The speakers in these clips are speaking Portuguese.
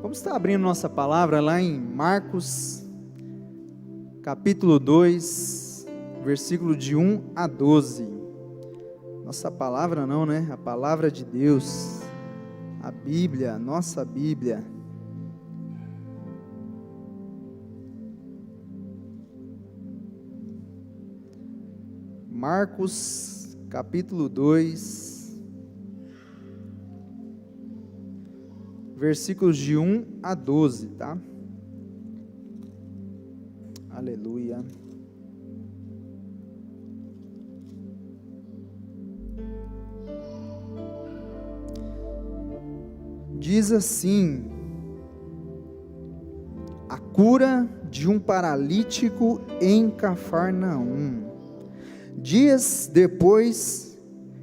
Vamos estar abrindo nossa palavra lá em Marcos, capítulo 2, versículo de 1 a 12. Nossa palavra não, né? A palavra de Deus, a Bíblia, nossa Bíblia. Marcos, capítulo 2, versículos de 1 a 12, tá? Aleluia. Diz assim: a cura de um paralítico em Cafarnaum. Dias depois,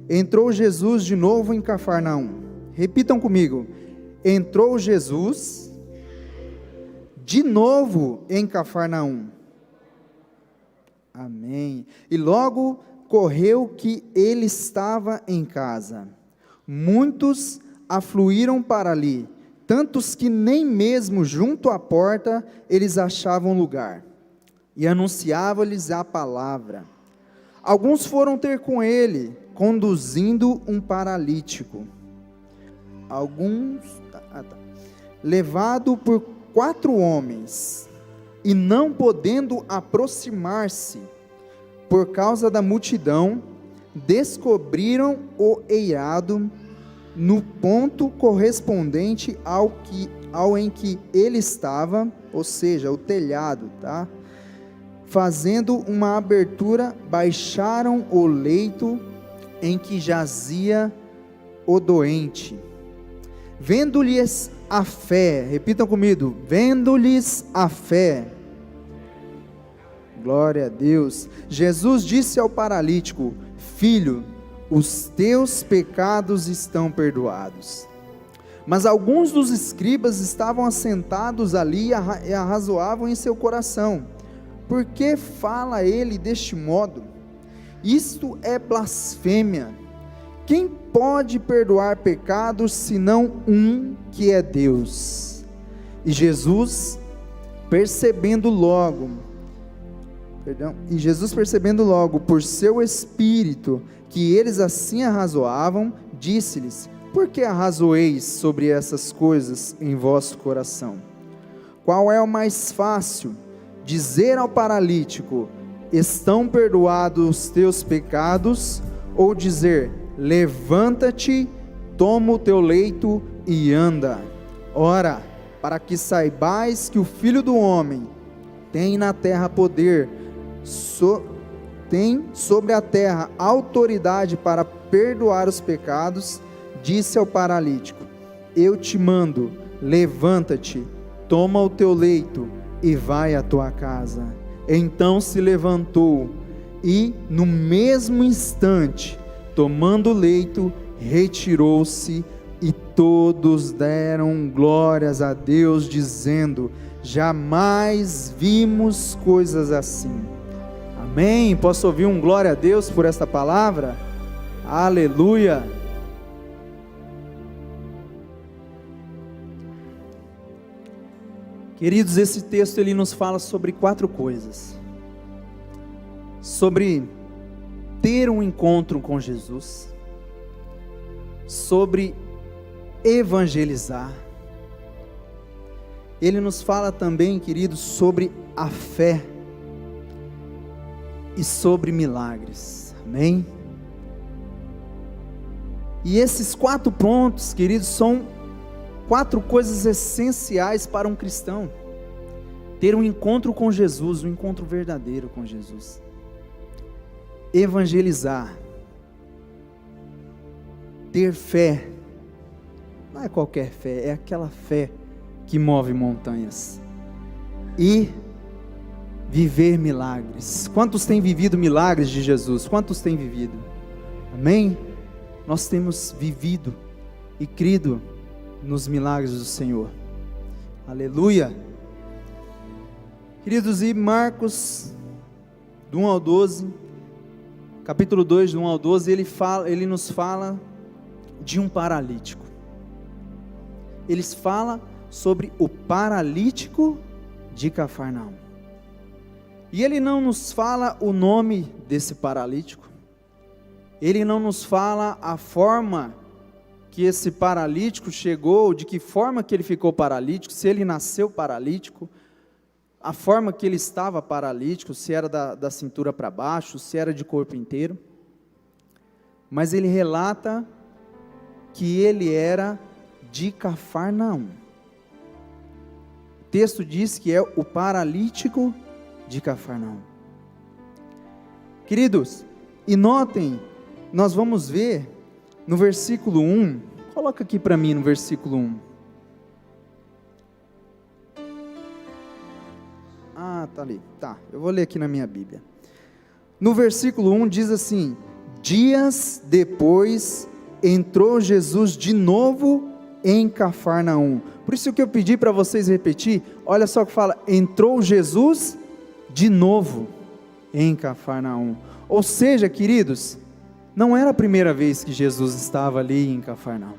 entrou Jesus de novo em Cafarnaum. Repitam comigo: entrou Jesus de novo em Cafarnaum. Amém. E logo correu que ele estava em casa. Muitos afluíram para ali, tantos que nem mesmo junto à porta eles achavam lugar. E anunciava-lhes a palavra. Alguns foram ter com ele, conduzindo um paralítico. Levado por 4 homens, e não podendo aproximar-se, por causa da multidão, descobriram o eirado no ponto correspondente ao em que ele estava, ou seja, o telhado, tá? Fazendo uma abertura, baixaram o leito em que jazia o doente. Vendo-lhes a fé, repitam comigo, vendo-lhes a fé, glória a Deus, Jesus disse ao paralítico: filho, os teus pecados estão perdoados. Mas alguns dos escribas estavam assentados ali e arrazoavam em seu coração: por que fala ele deste modo? Isto é blasfêmia. Quem pode perdoar pecados, senão um, que é Deus? E Jesus, percebendo logo, por seu espírito, que eles assim arrazoavam, disse-lhes: por que arrazoeis sobre essas coisas em vosso coração? Qual é o mais fácil? Dizer ao paralítico: estão perdoados os teus pecados, ou dizer: levanta-te, toma o teu leito e anda. Ora, para que saibais que o Filho do Homem tem na terra poder, tem sobre a terra autoridade para perdoar os pecados, disse ao paralítico: eu te mando, levanta-te, toma o teu leito e vai à tua casa. Então se levantou e, no mesmo instante, tomando o leito, retirou-se, e todos deram glórias a Deus, dizendo: jamais vimos coisas assim. Amém? Posso ouvir um glória a Deus por esta palavra? Aleluia! Queridos, esse texto ele nos fala sobre 4 coisas. Sobre ter um encontro com Jesus, sobre evangelizar. Ele nos fala também, queridos, sobre a fé e sobre milagres. Amém? E esses 4 pontos, queridos, são 4 coisas essenciais para um cristão: ter um encontro com Jesus, um encontro verdadeiro com Jesus, evangelizar, ter fé. Não é qualquer fé, é aquela fé que move montanhas, e viver milagres. Quantos têm vivido milagres de Jesus? Quantos têm vivido? Amém? Nós temos vivido e crido nos milagres do Senhor. Aleluia. Queridos, e Marcos do 1 ao 12, capítulo 2, do 1 ao 12, ele nos fala de um paralítico. Ele fala sobre o paralítico de Cafarnaum. E ele não nos fala o nome desse paralítico, ele não nos fala a forma que esse paralítico chegou, de que forma que ele ficou paralítico, se ele nasceu paralítico, a forma que ele estava paralítico, se era da cintura para baixo, se era de corpo inteiro. Mas ele relata que ele era de Cafarnaum. O texto diz que é o paralítico de Cafarnaum. Queridos, e notem, nós vamos ver no versículo 1, coloca aqui para mim no versículo 1. Tá ali, tá, eu vou ler aqui na minha Bíblia. No versículo 1 diz assim: dias depois entrou Jesus de novo em Cafarnaum. Por isso que eu pedi para vocês repetir, olha só que fala, entrou Jesus de novo em Cafarnaum. Ou seja, queridos, não era a primeira vez que Jesus estava ali em Cafarnaum.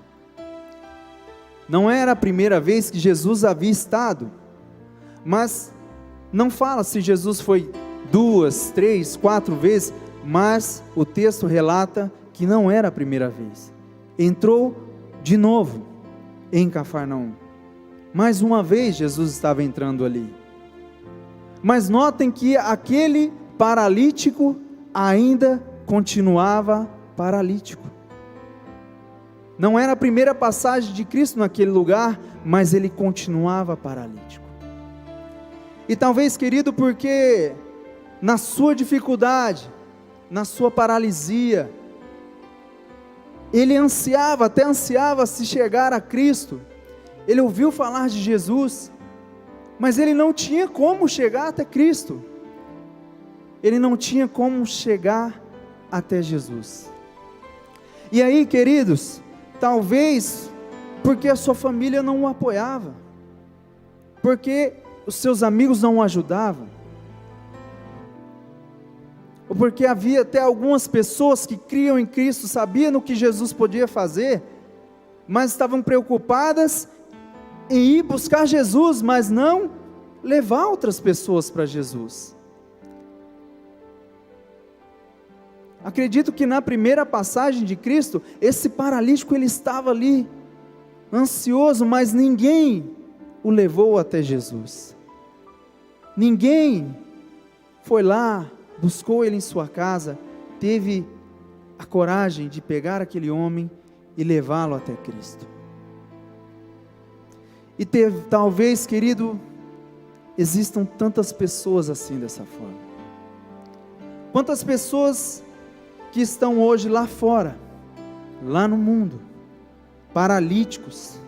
Não era a primeira vez que Jesus havia estado. Mas não fala se Jesus foi 2, 3, 4 vezes, mas o texto relata que não era a primeira vez. Entrou de novo em Cafarnaum. Mais uma vez Jesus estava entrando ali. Mas notem que aquele paralítico ainda continuava paralítico. Não era a primeira passagem de Cristo naquele lugar, mas ele continuava paralítico. E talvez, querido, porque na sua dificuldade, na sua paralisia, ele até ansiava se chegar a Cristo. Ele ouviu falar de Jesus, mas ele não tinha como chegar até Cristo. Ele não tinha como chegar até Jesus. E aí, queridos, talvez porque a sua família não o apoiava, porque os seus amigos não o ajudavam, ou porque havia até algumas pessoas que criam em Cristo, sabiam o que Jesus podia fazer, mas estavam preocupadas em ir buscar Jesus, mas não levar outras pessoas para Jesus. Acredito que na primeira passagem de Cristo, esse paralítico ele estava ali, ansioso, mas ninguém o levou até Jesus. Ninguém foi lá, buscou ele em sua casa, teve a coragem de pegar aquele homem e levá-lo até Cristo. E talvez, querido, existam tantas pessoas assim dessa forma. Quantas pessoas que estão hoje lá fora, lá no mundo, paralíticos,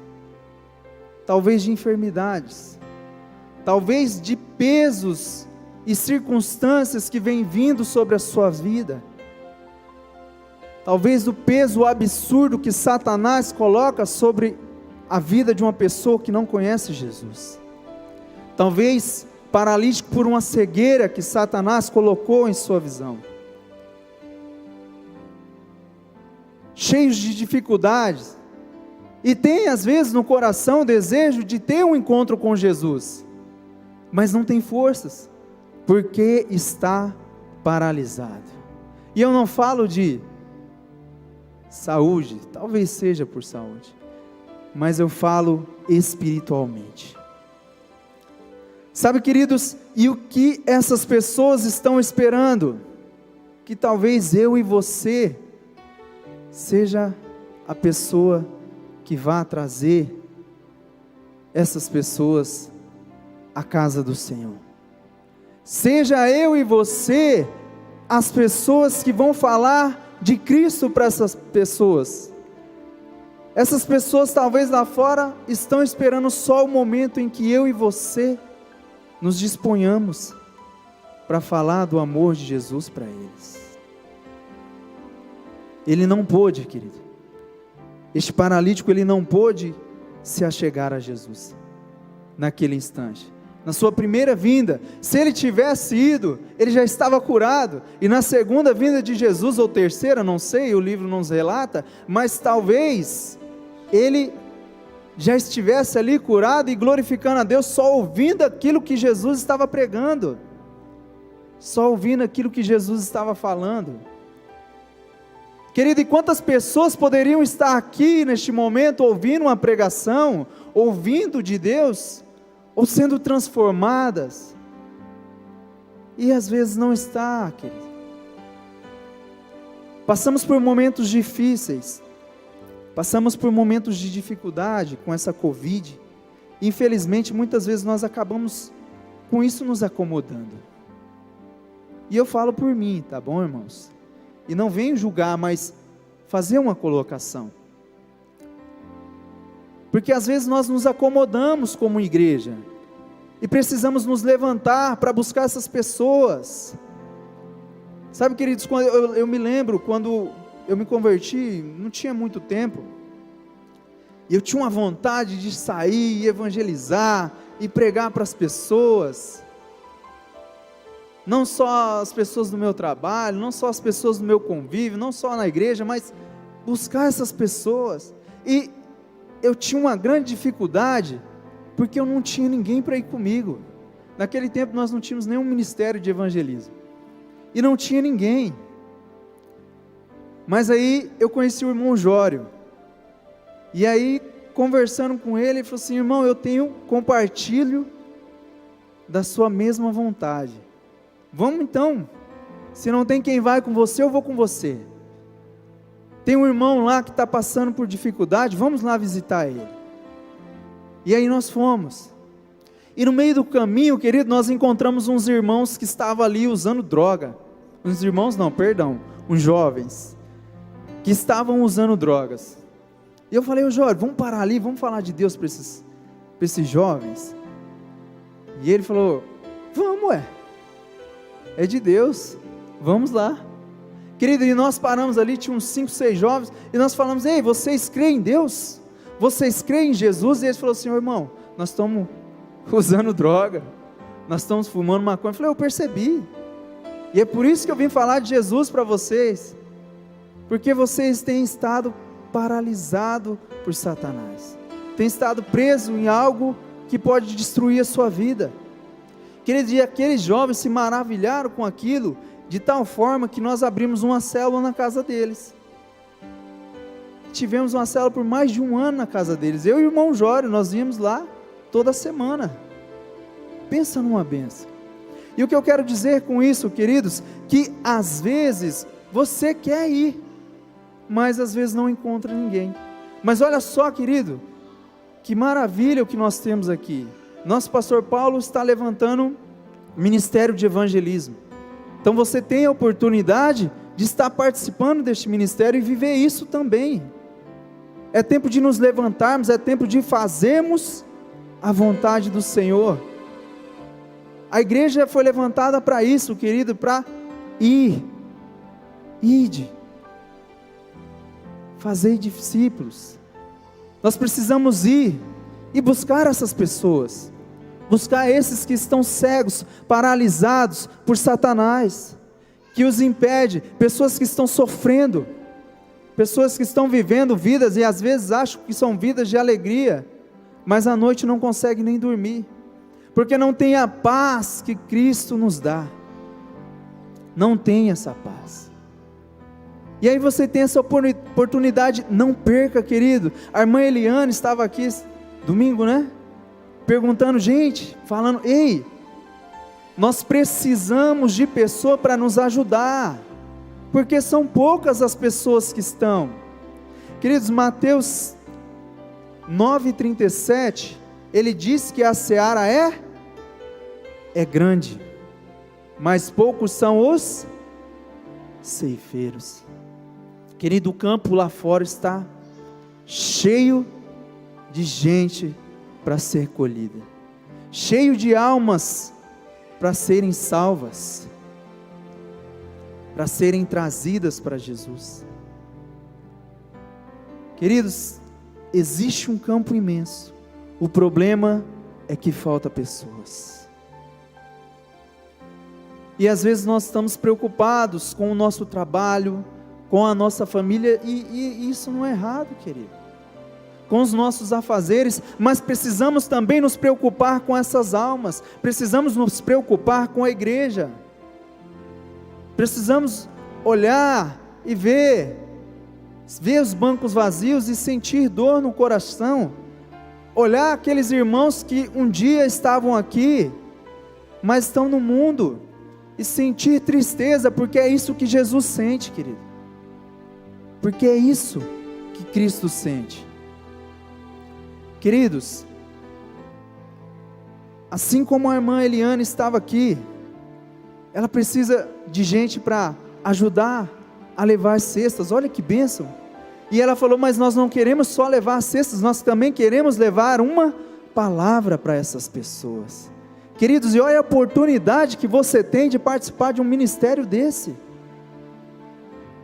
talvez de enfermidades, talvez de pesos e circunstâncias que vêm vindo sobre a sua vida, talvez do peso absurdo que Satanás coloca sobre a vida de uma pessoa que não conhece Jesus, talvez paralítico por uma cegueira que Satanás colocou em sua visão, cheios de dificuldades, e tem às vezes no coração o desejo de ter um encontro com Jesus, mas não tem forças, porque está paralisado. E eu não falo de saúde, talvez seja por saúde, mas eu falo espiritualmente. Sabe, queridos, e o que essas pessoas estão esperando? Que talvez eu e você seja a pessoa que vá trazer essas pessoas à casa do Senhor. Seja eu e você as pessoas que vão falar de Cristo para essas pessoas. Essas pessoas talvez lá fora estão esperando só o momento em que eu e você nos disponhamos para falar do amor de Jesus para eles. Ele não pôde, querido. Este paralítico, ele não pôde se achegar a Jesus naquele instante. Na sua primeira vinda, se ele tivesse ido, ele já estava curado. E na segunda vinda de Jesus, ou terceira, não sei, o livro não nos relata, mas talvez ele já estivesse ali curado e glorificando a Deus, só ouvindo aquilo que Jesus estava pregando, só ouvindo aquilo que Jesus estava falando. Querido, e quantas pessoas poderiam estar aqui neste momento, ouvindo uma pregação, ouvindo de Deus, ou sendo transformadas, e às vezes não está, querido. Passamos por momentos difíceis, passamos por momentos de dificuldade com essa Covid, infelizmente muitas vezes nós acabamos com isso nos acomodando, e eu falo por mim, tá bom, irmãos? E não venho julgar, mas fazer uma colocação, porque às vezes nós nos acomodamos como igreja, e precisamos nos levantar para buscar essas pessoas. Sabe, queridos, quando eu me lembro, quando eu me converti, não tinha muito tempo, e eu tinha uma vontade de sair e evangelizar, e pregar para as pessoas, não só as pessoas do meu trabalho, não só as pessoas do meu convívio, não só na igreja, mas buscar essas pessoas, e eu tinha uma grande dificuldade, porque eu não tinha ninguém para ir comigo. Naquele tempo nós não tínhamos nenhum ministério de evangelismo, e não tinha ninguém. Mas aí eu conheci o irmão Jório, e aí conversando com ele, ele falou assim: irmão, eu compartilho da sua mesma vontade, vamos então, se não tem quem vai com você, eu vou com você. Tem um irmão lá que está passando por dificuldade, vamos lá visitar ele. E aí nós fomos, e no meio do caminho, querido, nós encontramos uns irmãos que estavam ali usando droga, uns jovens, que estavam usando drogas, e eu falei: ô Jório, vamos parar ali, vamos falar de Deus para esses jovens, e ele falou: vamos, é de Deus, vamos lá, querido, e nós paramos ali, tinha uns 5, 6 jovens, e nós falamos: ei, vocês creem em Deus? Vocês creem em Jesus? E eles falaram assim: irmão, nós estamos usando droga, nós estamos fumando maconha. Eu falei: eu percebi, e é por isso que eu vim falar de Jesus para vocês, porque vocês têm estado paralisados por Satanás, têm estado presos em algo que pode destruir a sua vida. Queridos, e aqueles jovens se maravilharam com aquilo, de tal forma que nós abrimos uma célula na casa deles. Tivemos uma célula por mais de 1 ano na casa deles, eu e o irmão Jório, nós íamos lá toda semana. Pensa numa bênção. E o que eu quero dizer com isso, queridos, que às vezes você quer ir, mas às vezes não encontra ninguém. Mas olha só, querido, que maravilha o que nós temos aqui. Nosso pastor Paulo está levantando ministério de evangelismo, então você tem a oportunidade de estar participando deste ministério e viver isso também. É tempo de nos levantarmos, é tempo de fazermos a vontade do Senhor. A igreja foi levantada para isso, querido, para ide, fazei discípulos. Nós precisamos ir e buscar essas pessoas, buscar esses que estão cegos, paralisados por Satanás, que os impede, pessoas que estão sofrendo, pessoas que estão vivendo vidas e às vezes acham que são vidas de alegria, mas à noite não conseguem nem dormir, porque não tem a paz que Cristo nos dá, não tem essa paz. E aí você tem essa oportunidade, não perca, querido. A irmã Eliane estava aqui domingo, né? Perguntando, gente, falando: ei, nós precisamos de pessoa para nos ajudar, porque são poucas as pessoas que estão. Queridos, Mateus 9,37, ele diz que a seara é grande, mas poucos são os ceifeiros. Querido, o campo lá fora está cheio de gente para ser colhida, cheio de almas para serem salvas, para serem trazidas para Jesus. Queridos, existe um campo imenso, o problema é que falta pessoas, e às vezes nós estamos preocupados com o nosso trabalho, com a nossa família, e isso não é errado, querido. com os nossos afazeres, mas precisamos também nos preocupar com essas almas, precisamos nos preocupar com a igreja, precisamos olhar e ver os bancos vazios e sentir dor no coração, olhar aqueles irmãos que um dia estavam aqui, mas estão no mundo, e sentir tristeza, porque é isso que Jesus sente, querido, porque é isso que Cristo sente. Queridos, assim como a irmã Eliane estava aqui, ela precisa de gente para ajudar a levar as cestas. Olha que bênção. E ela falou, mas nós não queremos só levar as cestas, nós também queremos levar uma palavra para essas pessoas. Queridos, e olha a oportunidade que você tem de participar de um ministério desse.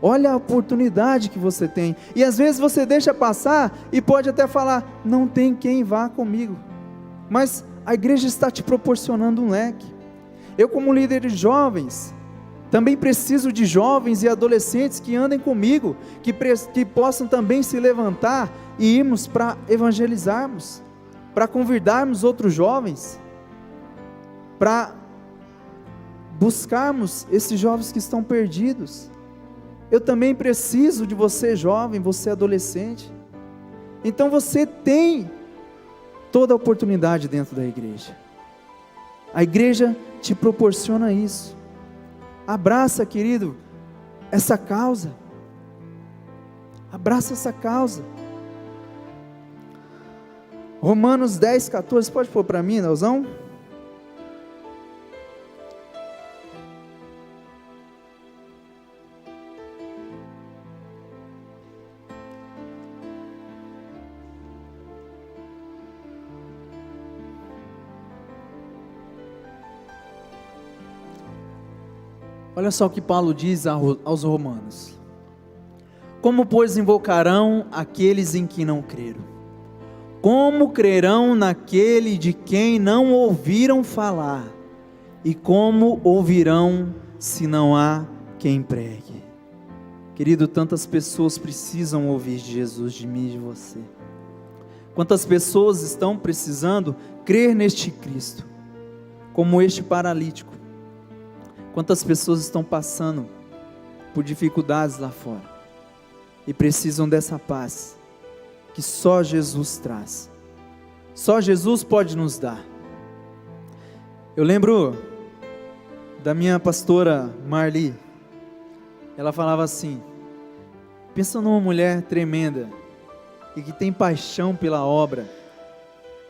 Olha a oportunidade que você tem, e às vezes você deixa passar, e pode até falar, não tem quem vá comigo, mas a igreja está te proporcionando um leque. Eu, como líder de jovens, também preciso de jovens e adolescentes que andem comigo, que possam também se levantar e irmos para evangelizarmos, para convidarmos outros jovens, para buscarmos esses jovens que estão perdidos. Eu também preciso de você jovem, você adolescente. Então você tem toda a oportunidade dentro da igreja. A igreja te proporciona isso. Abraça, querido, essa causa. Abraça essa causa. Romanos 10, 14, pode pôr para mim, Nelzão? Olha só o que Paulo diz aos romanos: como pois invocarão aqueles em que não creram? Como crerão naquele de quem não ouviram falar? E como ouvirão se não há quem pregue? Querido, tantas pessoas precisam ouvir de Jesus, de mim e de você. Quantas pessoas estão precisando crer neste Cristo, como este paralítico. Quantas pessoas estão passando por dificuldades lá fora e precisam dessa paz que só Jesus traz. Só Jesus pode nos dar. Eu lembro da minha pastora Marli. Ela falava assim: pensa numa mulher tremenda e que tem paixão pela obra.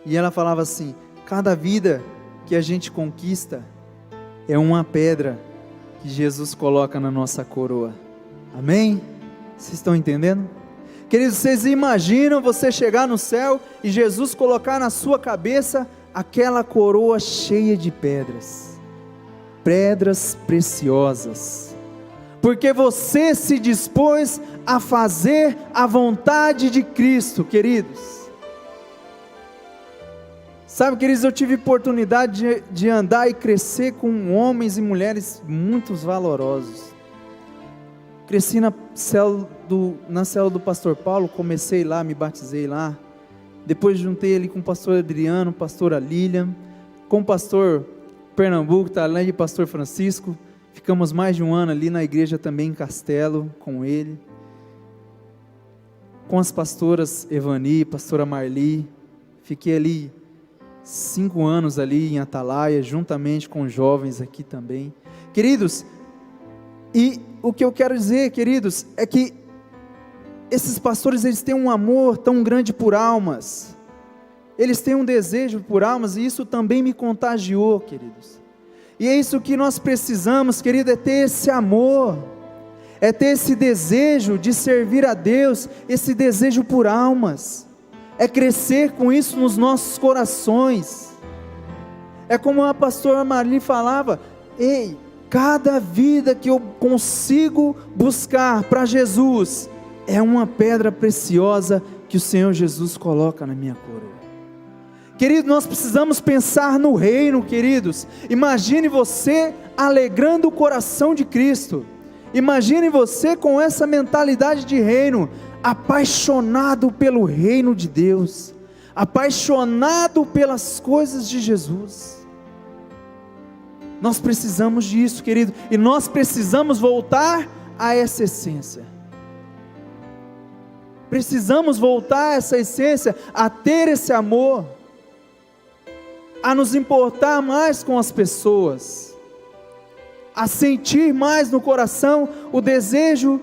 E ela falava assim: cada vida que a gente conquista é uma pedra que Jesus coloca na nossa coroa. Amém? Vocês estão entendendo? Queridos, vocês imaginam você chegar no céu e Jesus colocar na sua cabeça aquela coroa cheia de pedras, pedras preciosas, porque você se dispôs a fazer a vontade de Cristo, queridos. Sabe, queridos, eu tive oportunidade de andar e crescer com homens e mulheres muito valorosos. Cresci na célula do pastor Paulo, comecei lá, me batizei lá. Depois juntei ali com o pastor Adriano, pastora Lilian, com o pastor Pernambuco, tá lá, e pastor Francisco. Ficamos mais de um ano ali na igreja também em Castelo, com ele. Com as pastoras Evani, pastora Marli, fiquei ali 5 anos ali em Atalaia, juntamente com jovens aqui também. Queridos, e o que eu quero dizer, queridos, é que esses pastores, eles têm um amor tão grande por almas, eles têm um desejo por almas, e isso também me contagiou, queridos. E é isso que nós precisamos, querido, é ter esse amor, é ter esse desejo de servir a Deus, esse desejo por almas, é crescer com isso nos nossos corações. É como a pastora Marli falava: ei, cada vida que eu consigo buscar para Jesus, é uma pedra preciosa que o Senhor Jesus coloca na minha coroa. Querido, nós precisamos pensar no reino, queridos. Imagine você alegrando o coração de Cristo. Imagine você com essa mentalidade de reino, apaixonado pelo reino de Deus, apaixonado pelas coisas de Jesus. Nós precisamos disso, querido, e nós precisamos voltar a essa essência. Precisamos voltar a essa essência, a ter esse amor, a nos importar mais com as pessoas, a sentir mais no coração o desejo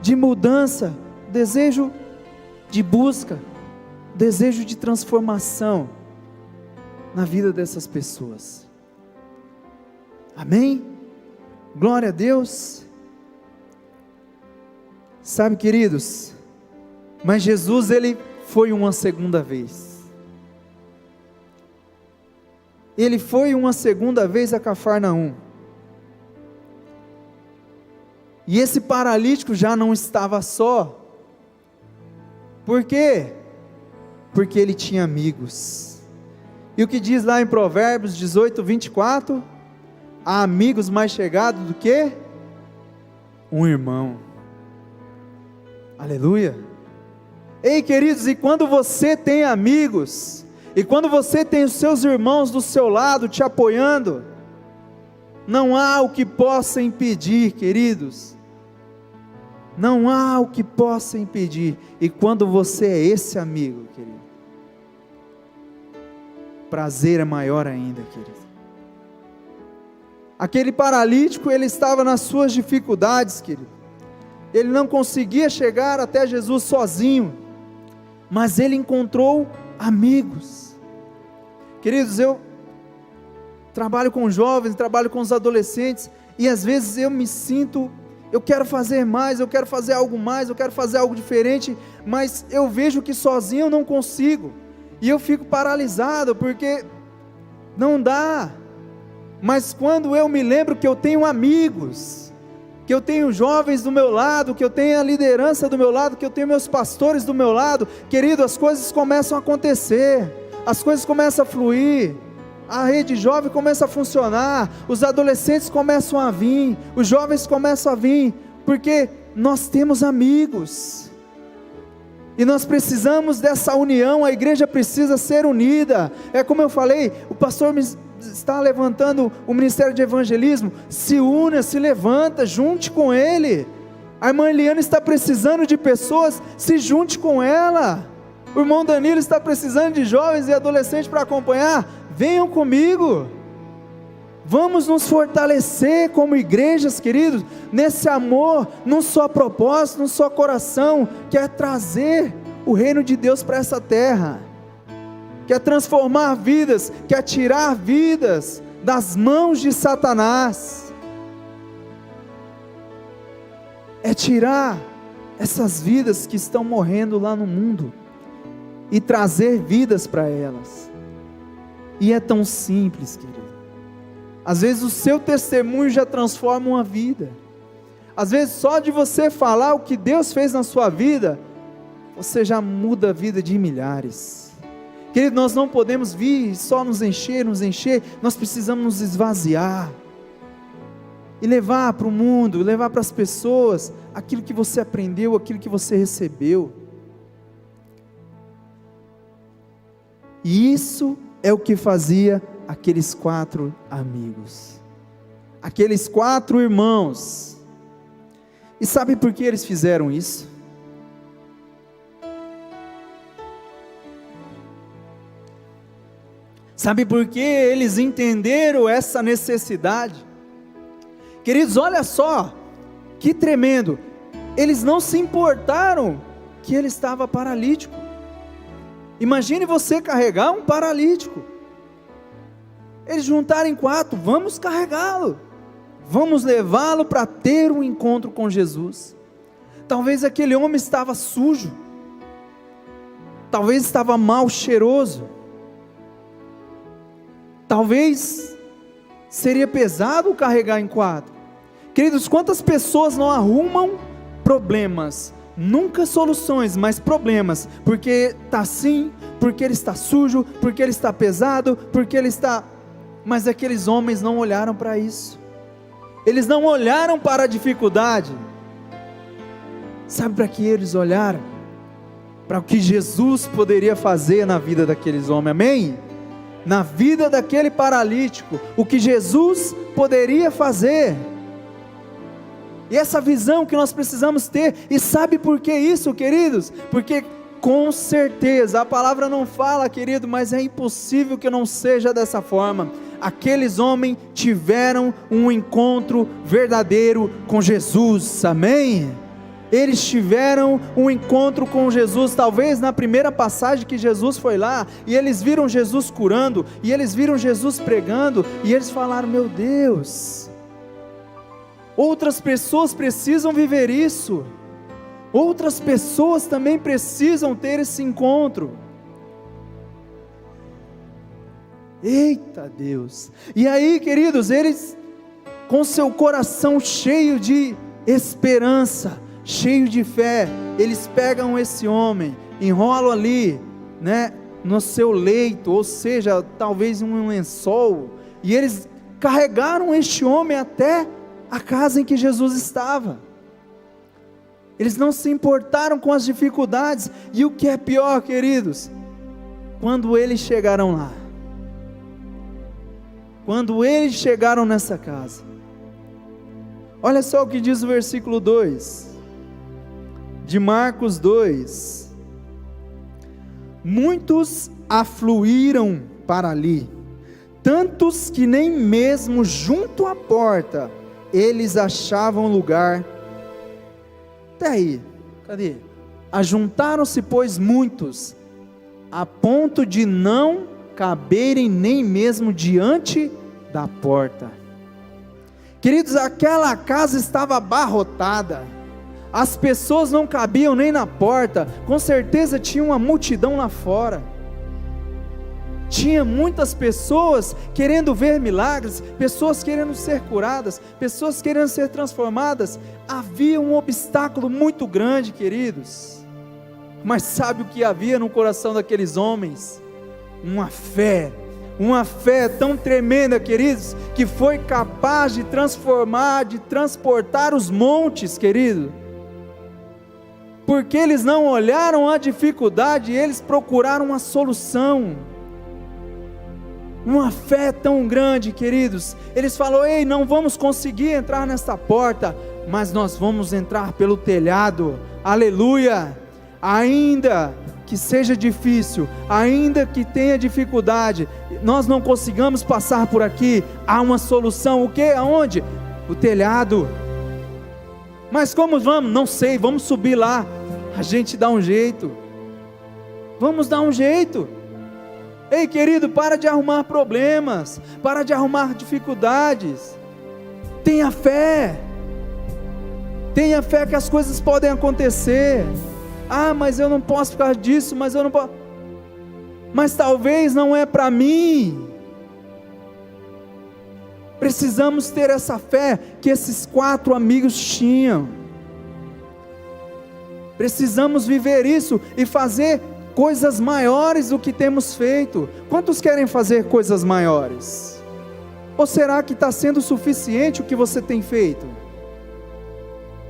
de mudança, o desejo de busca, o desejo de transformação na vida dessas pessoas. Amém? Glória a Deus. Sabe, queridos, mas Jesus, ele foi uma segunda vez. Ele foi uma segunda vez a Cafarnaum. E esse paralítico já não estava só. Por quê? Porque ele tinha amigos. E o que diz lá em Provérbios 18, 24? Há amigos mais chegados do que um irmão. Aleluia. Ei, queridos, e quando você tem amigos, e quando você tem os seus irmãos do seu lado te apoiando, não há o que possa impedir, queridos, não há o que possa impedir. E quando você é esse amigo, querido, prazer é maior ainda, querido. Aquele paralítico, ele estava nas suas dificuldades, querido, ele não conseguia chegar até Jesus sozinho, mas ele encontrou amigos. Queridos, eu trabalho com jovens, trabalho com os adolescentes, e às vezes eu me sinto, eu quero fazer mais, eu quero fazer algo mais, eu quero fazer algo diferente, mas eu vejo que sozinho eu não consigo, e eu fico paralisado, porque não dá. Mas quando eu me lembro que eu tenho amigos, que eu tenho jovens do meu lado, que eu tenho a liderança do meu lado, que eu tenho meus pastores do meu lado, querido, as coisas começam a acontecer, as coisas começam a fluir, a rede jovem começa a funcionar, os adolescentes começam a vir, os jovens começam a vir, porque nós temos amigos, e nós precisamos dessa união, a igreja precisa ser unida. É como eu falei, o pastor está levantando o ministério de evangelismo, se una, se levanta, junte com ele. A irmã Eliana está precisando de pessoas, se junte com ela. O irmão Danilo está precisando de jovens e adolescentes para acompanhar, venham comigo. Vamos nos fortalecer como igrejas, queridos, nesse amor, num só propósito, num só coração, que é trazer o reino de Deus para essa terra, que é transformar vidas, que é tirar vidas das mãos de Satanás, é tirar essas vidas que estão morrendo lá no mundo, e trazer vidas para elas. E é tão simples, querido. Às vezes o seu testemunho já transforma uma vida, às vezes só de você falar o que Deus fez na sua vida, você já muda a vida de milhares. Querido, nós não podemos vir só nos encher, nós precisamos nos esvaziar, e levar para o mundo, levar para as pessoas, aquilo que você aprendeu, aquilo que você recebeu. E isso é o que fazia aqueles 4 amigos, aqueles 4 irmãos. E sabe por que eles fizeram isso? Sabe por que eles entenderam essa necessidade? Queridos, olha só, que tremendo, eles não se importaram que ele estava paralítico. Imagine você carregar um paralítico, eles juntarem 4, vamos carregá-lo, vamos levá-lo para ter um encontro com Jesus. Talvez aquele homem estava sujo, talvez estava mal cheiroso, talvez seria pesado carregar em 4. Queridos, quantas pessoas não arrumam problemas, nunca soluções, mas problemas, porque está assim, porque ele está sujo, porque ele está pesado, porque ele está... Mas aqueles homens não olharam para isso, eles não olharam para a dificuldade. Sabe para que eles olharam? para o que Jesus poderia fazer na vida daqueles homens, amém? Na vida daquele paralítico, o que Jesus poderia fazer. E essa visão que nós precisamos ter, e sabe por que isso, queridos? Porque com certeza, a palavra não fala, querido, mas é impossível que não seja dessa forma. Aqueles homens tiveram um encontro verdadeiro com Jesus, amém? Eles tiveram um encontro com Jesus, talvez na primeira passagem que Jesus foi lá, e eles viram Jesus curando, e eles viram Jesus pregando, e eles falaram: meu Deus, outras pessoas precisam viver isso, outras pessoas também precisam ter esse encontro. Eita Deus! E aí, queridos, eles com seu coração cheio de esperança, cheio de fé, eles pegam esse homem, enrolam ali, né, no seu leito, ou seja, talvez um lençol, e eles carregaram este homem até a casa em que Jesus estava. Eles não se importaram com as dificuldades, e o que é pior, queridos, quando eles chegaram lá, quando eles chegaram nessa casa, olha só o que diz o versículo 2, de Marcos 2, muitos afluíram para ali, tantos que nem mesmo junto à porta, eles achavam lugar. Até aí, cadê? Ajuntaram-se, pois, muitos, a ponto de não caberem nem mesmo diante da porta. Queridos, aquela casa estava abarrotada, as pessoas não cabiam nem na porta, com certeza tinha uma multidão lá fora, tinha muitas pessoas querendo ver milagres, pessoas querendo ser curadas, pessoas querendo ser transformadas, havia um obstáculo muito grande, queridos, mas sabe o que havia no coração daqueles homens? Uma fé tão tremenda, queridos, que foi capaz de transformar, de transportar os montes, querido, porque eles não olharam a dificuldade, eles procuraram uma solução. Uma fé tão grande, queridos, eles falaram: ei, não vamos conseguir entrar nesta porta, mas nós vamos entrar pelo telhado, aleluia, ainda que seja difícil, ainda que tenha dificuldade, nós não consigamos passar por aqui, há uma solução. O que? Aonde? O telhado. Mas como vamos? Não sei, vamos subir lá, a gente dá um jeito, vamos dar um jeito. Ei, querido, para de arrumar problemas, para de arrumar dificuldades, tenha fé que as coisas podem acontecer. Ah, mas eu não posso ficar disso, mas eu não posso, mas talvez não é para mim. Precisamos ter essa fé que esses 4 amigos tinham, precisamos viver isso e fazer coisas maiores do que temos feito. Quantos querem fazer coisas maiores? Ou será que está sendo suficiente o que você tem feito?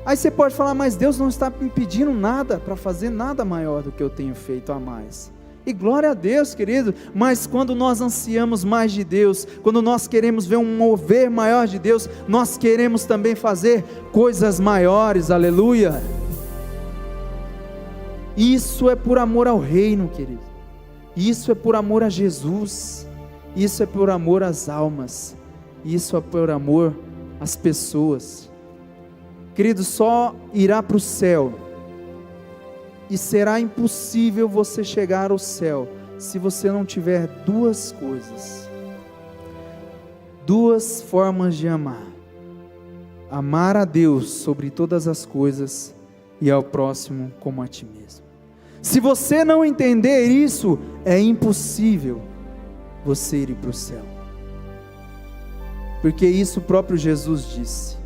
Aí você pode falar: mas Deus não está me pedindo nada para fazer nada maior do que eu tenho feito a mais. E glória a Deus, querido, mas quando nós ansiamos mais de Deus, quando nós queremos ver um mover maior de Deus, nós queremos também fazer coisas maiores, aleluia. Isso é por amor ao reino, querido, isso é por amor a Jesus, isso é por amor às almas, isso é por amor às pessoas. Querido, só irá para o céu, e será impossível você chegar ao céu, se você não tiver 2 coisas, 2 formas de amar: amar a Deus sobre todas as coisas, e ao próximo como a ti mesmo. Se você não entender isso, é impossível você ir para o céu, porque isso o próprio Jesus disse: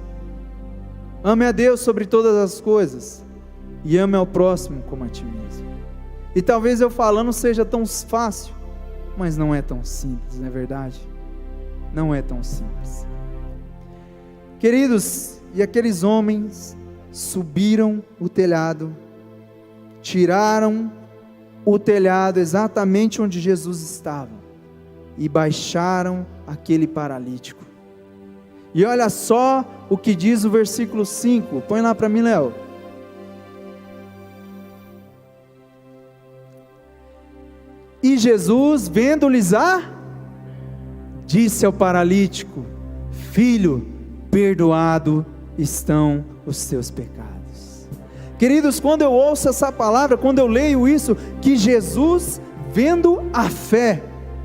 ame a Deus sobre todas as coisas, e ame ao próximo como a ti mesmo. E talvez eu falando seja tão fácil, mas não é tão simples, não é verdade? Não é tão simples. Queridos, e aqueles homens subiram o telhado, tiraram o telhado exatamente onde Jesus estava e baixaram aquele paralítico. E olha só o que diz o versículo 5, põe lá para mim, Léo. E Jesus, vendo-lhes disse ao paralítico: filho, perdoado estão os teus pecados. Queridos, quando eu ouço essa palavra, quando eu leio isso, que Jesus vendo a fé,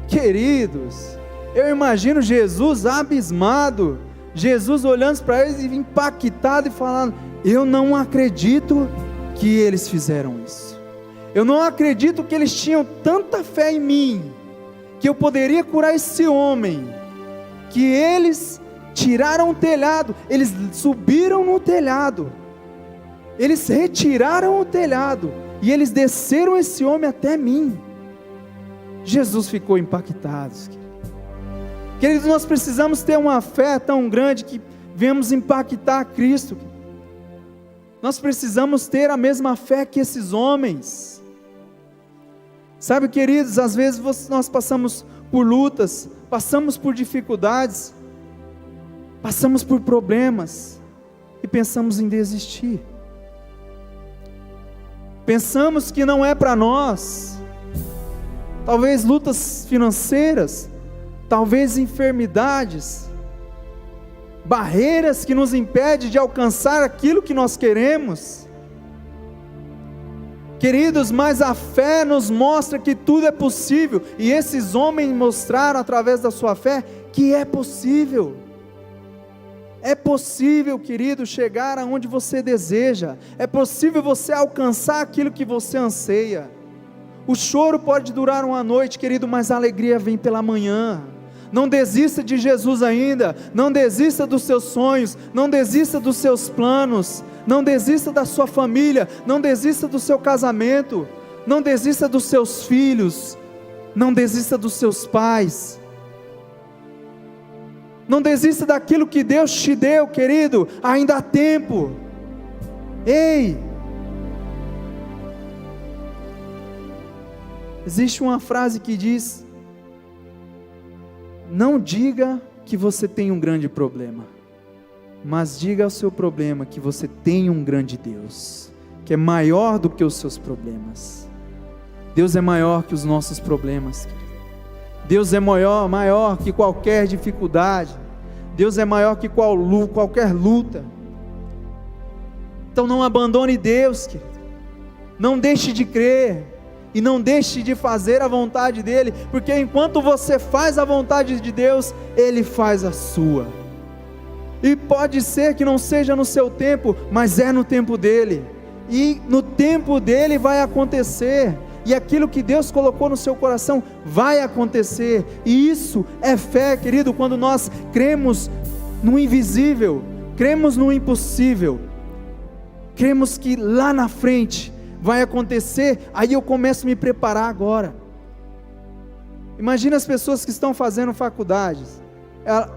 queridos, eu imagino Jesus abismado, Jesus olhando para eles e impactado e falando: eu não acredito que eles fizeram isso, eu não acredito que eles tinham tanta fé em mim, que eu poderia curar esse homem, que eles tiraram o telhado, eles subiram no telhado, eles retiraram o telhado, e eles desceram esse homem até mim. Jesus ficou impactado. Queridos, nós precisamos ter uma fé tão grande que venhamos impactar Cristo. Nós precisamos ter a mesma fé que esses homens. Sabe, queridos, às vezes nós passamos por lutas, passamos por dificuldades, passamos por problemas e pensamos em desistir. Pensamos que não é para nós. Talvez lutas financeiras, talvez enfermidades, barreiras que nos impedem de alcançar aquilo que nós queremos. Queridos, mas a fé nos mostra que tudo é possível, e esses homens mostraram através da sua fé que é possível. É possível, querido, chegar aonde você deseja, é possível você alcançar aquilo que você anseia. O choro pode durar uma noite, querido, mas a alegria vem pela manhã. Não desista de Jesus ainda, não desista dos seus sonhos, não desista dos seus planos, não desista da sua família, não desista do seu casamento, não desista dos seus filhos, não desista dos seus pais, não desista daquilo que Deus te deu, querido, ainda há tempo. Ei! Existe uma frase que diz: não diga que você tem um grande problema, mas diga ao seu problema que você tem um grande Deus, que é maior do que os seus problemas. Deus é maior que os nossos problemas, querido. Deus é maior que qualquer dificuldade. Deus é maior que qualquer luta. Então não abandone Deus, querido. Não deixe de crer. E não deixe de fazer a vontade dEle, porque enquanto você faz a vontade de Deus, Ele faz a sua. E pode ser que não seja no seu tempo, mas é no tempo dEle. E no tempo dEle vai acontecer. E aquilo que Deus colocou no seu coração vai acontecer. E isso é fé, querido, quando nós cremos no invisível, cremos no impossível, cremos que lá na frente vai acontecer, aí eu começo a me preparar agora. Imagina as pessoas que estão fazendo faculdades,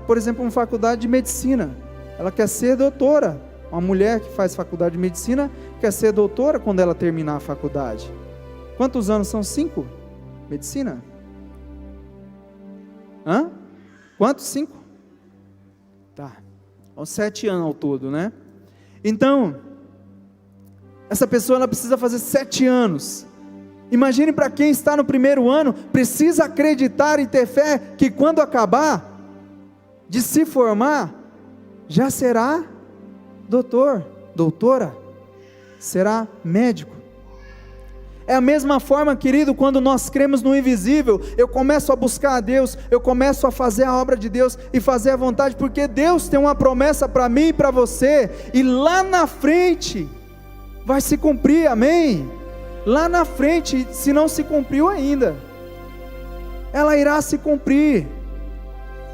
por exemplo, uma faculdade de medicina, ela quer ser doutora. Uma mulher que faz faculdade de medicina quer ser doutora quando ela terminar a faculdade. Quantos anos são? 5? Medicina? Quantos? 5? Tá, 7 anos ao todo, né? Então, essa pessoa ela precisa fazer 7 anos. Imagine para quem está no primeiro ano, precisa acreditar e ter fé que quando acabar de se formar, já será doutor, doutora, será médico. É a mesma forma, querido, quando nós cremos no invisível, eu começo a buscar a Deus, eu começo a fazer a obra de Deus e fazer a vontade, porque Deus tem uma promessa para mim e para você, e lá na frente vai se cumprir, amém? Lá na frente, se não se cumpriu ainda, ela irá se cumprir.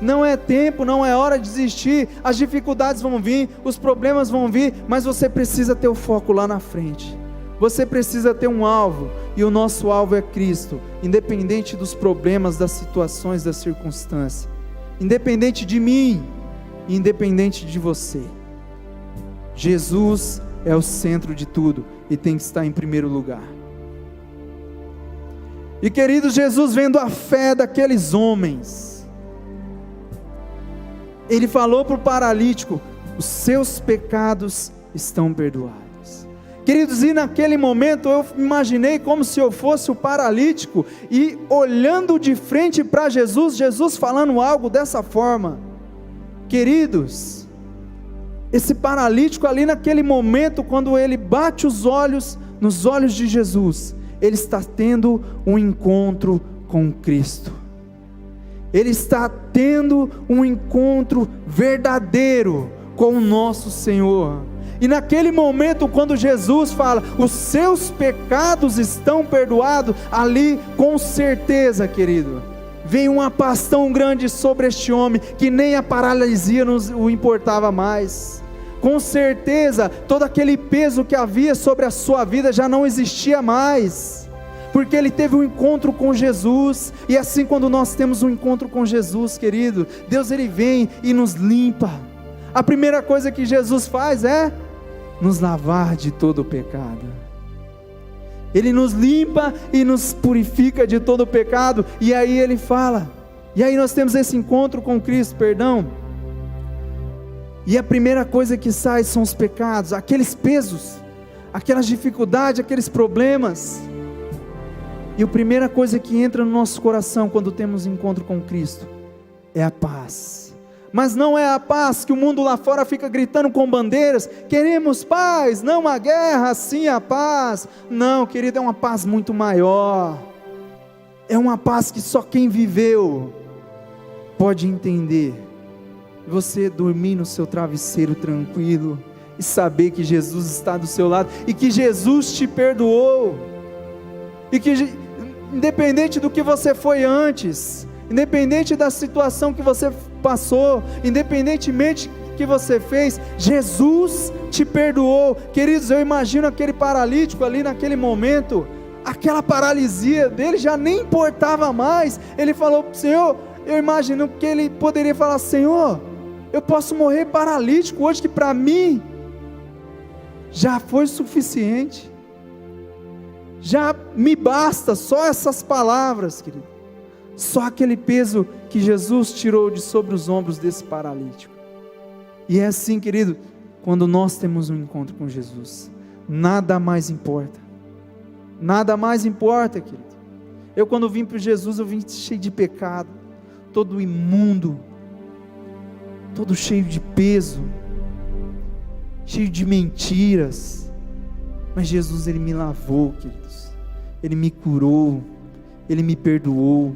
Não é tempo, não é hora de desistir. As dificuldades vão vir, os problemas vão vir, mas você precisa ter o foco lá na frente. Você precisa ter um alvo, e o nosso alvo é Cristo, independente dos problemas, das situações, das circunstâncias, independente de mim, independente de você. Jesus é o centro de tudo e tem que estar em primeiro lugar. E queridos, Jesus vendo a fé daqueles homens, Ele falou para o paralítico: os seus pecados estão perdoados. Queridos, e naquele momento eu imaginei como se eu fosse o paralítico, e olhando de frente para Jesus, Jesus falando algo dessa forma. Queridos, esse paralítico ali naquele momento, quando ele bate os olhos nos olhos de Jesus, ele está tendo um encontro com Cristo. Ele está tendo um encontro verdadeiro com o nosso Senhor. E naquele momento, quando Jesus fala: os seus pecados estão perdoados, ali com certeza, querido, vem uma paz tão grande sobre este homem, que nem a paralisia o importava mais. Com certeza, todo aquele peso que havia sobre a sua vida já não existia mais, porque ele teve um encontro com Jesus. E assim, quando nós temos um encontro com Jesus, querido, Deus ele vem e nos limpa. A primeira coisa que Jesus faz é nos lavar de todo o pecado. Ele nos limpa e nos purifica de todo o pecado. E aí ele fala, e aí nós temos esse encontro com Cristo, perdão. E a primeira coisa que sai são os pecados, aqueles pesos, aquelas dificuldades, aqueles problemas. E a primeira coisa que entra no nosso coração quando temos encontro com Cristo é a paz. Mas não é a paz que o mundo lá fora fica gritando com bandeiras: queremos paz, não a guerra, sim a paz. Não, querido, é uma paz muito maior. É uma paz que só quem viveu pode entender. Você dormir no seu travesseiro tranquilo e saber que Jesus está do seu lado e que Jesus te perdoou, e que independente do que você foi antes, independente da situação que você passou, independentemente do que você fez, Jesus te perdoou. Queridos, eu imagino aquele paralítico ali naquele momento, aquela paralisia dele já nem importava mais. Ele falou: Senhor, eu imagino que ele poderia falar: Senhor, eu posso morrer paralítico hoje, que para mim já foi suficiente, já me basta só essas palavras, querido. Só aquele peso que Jesus tirou de sobre os ombros desse paralítico. E é assim, querido, quando nós temos um encontro com Jesus, nada mais importa. Nada mais importa, querido. Eu, quando vim para Jesus, eu vim cheio de pecado, todo imundo, todo cheio de peso, cheio de mentiras. Mas Jesus, Ele me lavou, queridos. Ele me curou, Ele me perdoou.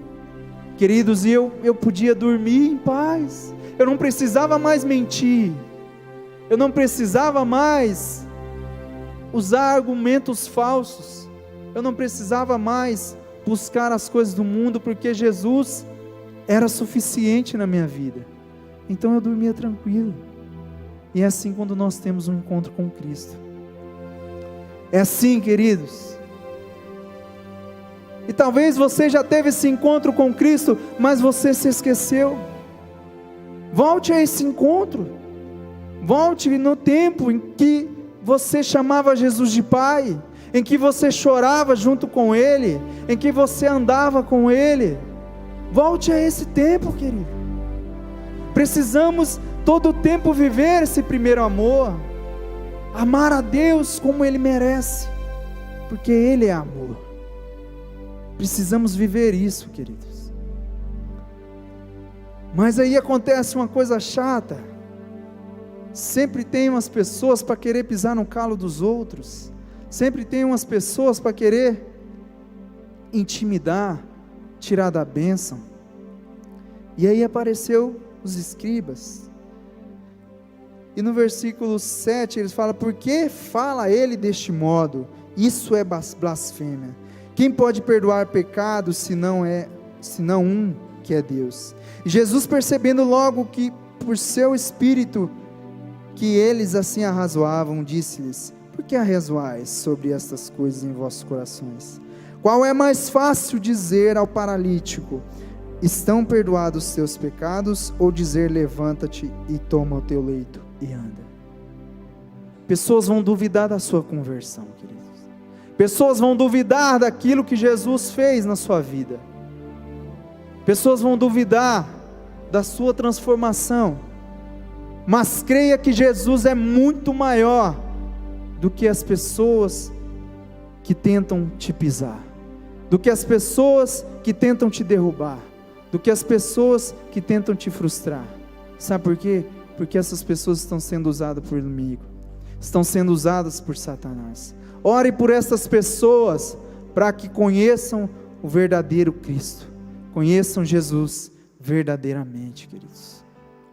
Queridos, e eu podia dormir em paz. Eu não precisava mais mentir. Eu não precisava mais usar argumentos falsos. Eu não precisava mais buscar as coisas do mundo, porque Jesus era suficiente na minha vida. Então eu dormia tranquilo. E é assim quando nós temos um encontro com Cristo. É assim, queridos. E talvez você já teve esse encontro com Cristo, mas você se esqueceu. Volte a esse encontro. Volte no tempo em que você chamava Jesus de Pai, em que você chorava junto com Ele, em que você andava com Ele. Volte a esse tempo, querido. Precisamos todo o tempo viver esse primeiro amor, amar a Deus como Ele merece, porque Ele é amor. Precisamos viver isso, queridos. Mas aí acontece uma coisa chata. Sempre tem umas pessoas para querer pisar no calo dos outros. Sempre tem umas pessoas para querer intimidar, tirar da bênção. E aí apareceu os escribas. E no versículo 7 eles falam: por que fala ele deste modo? Isso é blasfêmia. Quem pode perdoar pecados senão um que é Deus? E Jesus, percebendo logo que por seu espírito que eles assim arrazoavam, disse-lhes: por que arrazoais sobre estas coisas em vossos corações? Qual é mais fácil dizer ao paralítico: estão perdoados os teus pecados, ou dizer: levanta-te e toma o teu leito e anda? Pessoas vão duvidar da sua conversão, queridos. Pessoas vão duvidar daquilo que Jesus fez na sua vida. Pessoas vão duvidar da sua transformação. Mas creia que Jesus é muito maior do que as pessoas que tentam te pisar, do que as pessoas que tentam te derrubar, do que as pessoas que tentam te frustrar. Sabe por quê? Porque essas pessoas estão sendo usadas por inimigo, estão sendo usadas por Satanás. Ore por essas pessoas, para que conheçam o verdadeiro Cristo, conheçam Jesus verdadeiramente, queridos.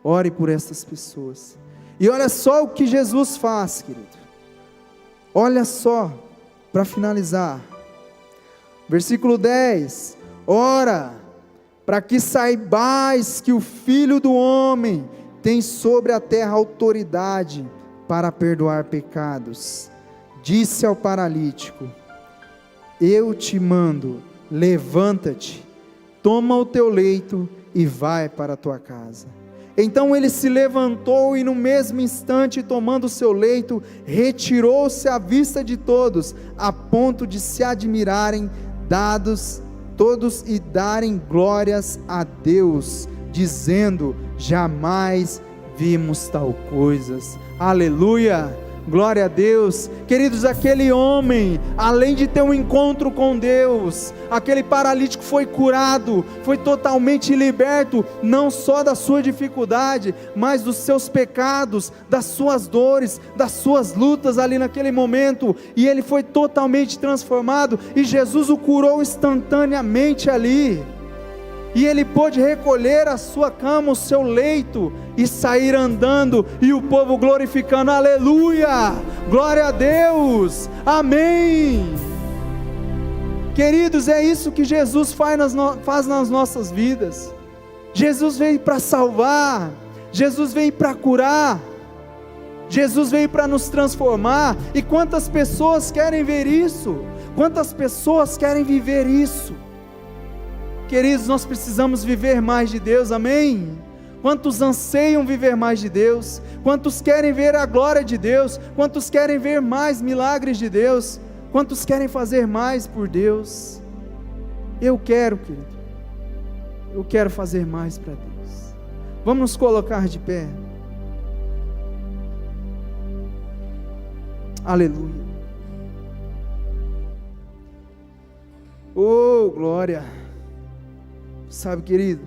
Ore por essas pessoas. E olha só o que Jesus faz, querido. Olha só, para finalizar, versículo 10, ora, para que saibais que o Filho do Homem tem sobre a terra autoridade para perdoar pecados, disse ao paralítico: eu te mando, levanta-te, toma o teu leito e vai para a tua casa. Então ele se levantou e no mesmo instante, tomando o seu leito, retirou-se à vista de todos, a ponto de se admirarem todos e darem glórias a Deus, dizendo: jamais vimos tal coisas. Aleluia! Glória a Deus. Queridos, aquele homem, além de ter um encontro com Deus, aquele paralítico foi curado, foi totalmente liberto, não só da sua dificuldade, mas dos seus pecados, das suas dores, das suas lutas ali naquele momento, e ele foi totalmente transformado, e Jesus o curou instantaneamente ali, e ele pôde recolher a sua cama, o seu leito, e sair andando, e o povo glorificando, aleluia, glória a Deus, amém. Queridos, é isso que Jesus faz nas nossas vidas. Jesus veio para salvar, Jesus veio para curar, Jesus veio para nos transformar. E quantas pessoas querem ver isso? Quantas pessoas querem viver isso? Queridos, nós precisamos viver mais de Deus, amém? Quantos anseiam viver mais de Deus? Quantos querem ver a glória de Deus? Quantos querem ver mais milagres de Deus? Quantos querem fazer mais por Deus? Eu quero, querido, eu quero fazer mais para Deus. Vamos nos colocar de pé. Aleluia. Oh, glória. Sabe, querido,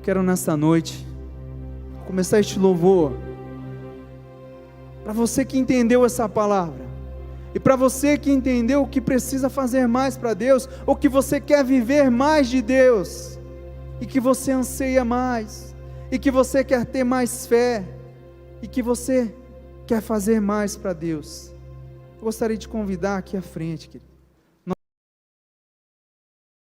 quero nessa noite começar este louvor para você que entendeu essa palavra, e para você que entendeu que precisa fazer mais para Deus, ou que você quer viver mais de Deus, e que você anseia mais, e que você quer ter mais fé, e que você quer fazer mais para Deus. Eu gostaria de convidar aqui à frente, querido.